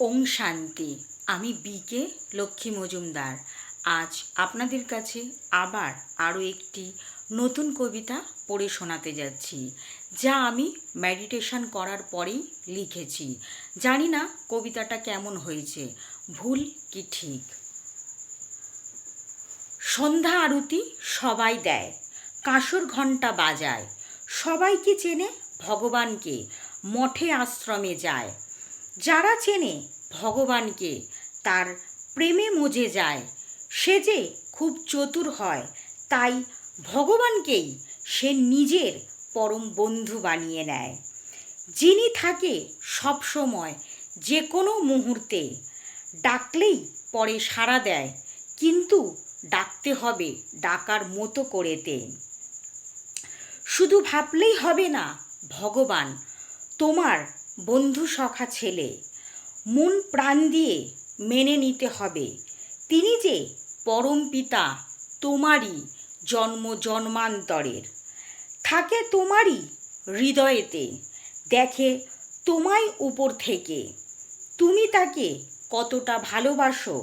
ওম শান্তি। আমি বিকে লক্ষ্মী মজুমদার আজ আপনাদের কাছে আবার আরও একটি নতুন কবিতা পড়ে শোনাতে যাচ্ছি, যা আমি মেডিটেশন করার পরেই লিখেছি। জানি না কবিতাটা কেমন হয়েছে, ভুল কি ঠিক। সন্ধ্যা আরতি সবাই দেয়, কাঁসর ঘণ্টা বাজায়, সবাইকে চেনে ভগবানকে, মঠে আশ্রমে যায়। যারা চেনে ভগবানকে তার প্রেমে মজে যায়। সে যে খুব চতুর হয়, তাই ভগবানকেই সে নিজের পরম বন্ধু বানিয়ে নেয়। যিনি থাকে সব সময়, যে কোনো মুহূর্তে, ডাকলেই পরে সাড়া দেয়, কিন্তু ডাকতে হবে ডাকার মতো করেতে। শুধু ভাবলেই হবে না, ভগবান তোমার বন্ধু সখা ছেলে, মন প্রাণ দিয়ে মেনে নিতে হবে। তিনি যে পরম পিতা তোমারই জন্ম জন্মান্তরের, থাকে তোমারই হৃদয়েতে, দেখে তোমায় উপর থেকে। তুমি তাকে কতটা ভালোবাসো,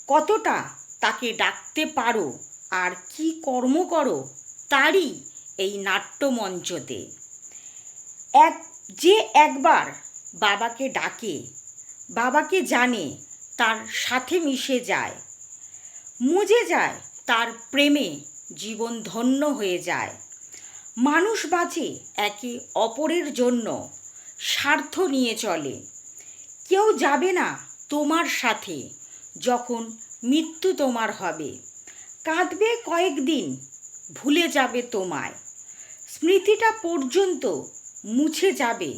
কতটা তাকে ডাকতে পারো, আর কি কর্ম করো তারই এই নাট্যমঞ্চতে। যে একবার বাবাকে ডাকে, বাবাকে জানে, তার সাথে মিশে যায়, মজে যায় তার প্রেমে, জীবন ধন্য হয়ে যায়। মানুষ বাঁচে একে অপরের জন্য, স্বার্থ নিয়ে চলে। কেউ যাবে না তোমার সাথে, যখন মৃত্যু তোমার হবে। কাঁদবে কয়েকদিন, ভুলে যাবে তোমায়, স্মৃতিটা পর্যন্ত মুছে যাবে।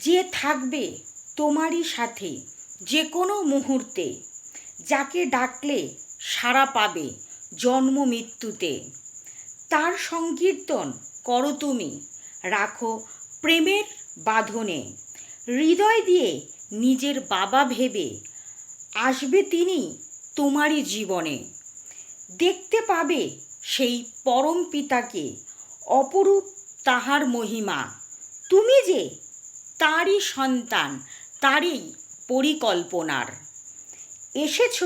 যে থাকবে তোমারই সাথে যে কোনো মুহূর্তে, যাকে ডাকলে সাড়া পাবে জন্ম মৃত্যুতে। তার সংকীর্তন করো তুমি, রাখো প্রেমের বাঁধনে, হৃদয় দিয়ে নিজের বাবা ভেবে। আসবে তিনি তোমারই জীবনে, দেখতে পাবে সেই পরম পিতাকে, অপরূপ তাহার মহিমা। তুমি যে তারই সন্তান, তারই পরিকল্পনার। এসেছ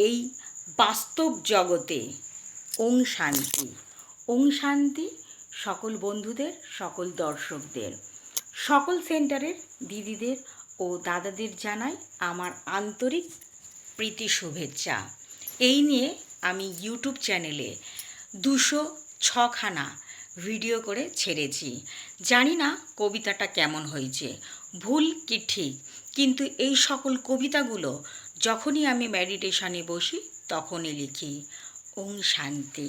এই বাস্তব জগতে। ওম শান্তি। ওম শান্তি সকল বন্ধুদের, সকল দর্শকদের, সকল সেন্টারের দিদিদের ও দাদাদের জানাই আমার আন্তরিক প্রীতি শুভেচ্ছা। এই নিয়ে আমি ইউটিউব চ্যানেলে 206খানা ভিডিও করে ছেড়েছি। জানি না কবিতাটা কেমন হয়েছে, ভুল কি ঠিক, কিন্তু এই সকল কবিতাগুলো যখনই আমি মেডিটেশনে বসি তখনই লিখি। ওম শান্তি।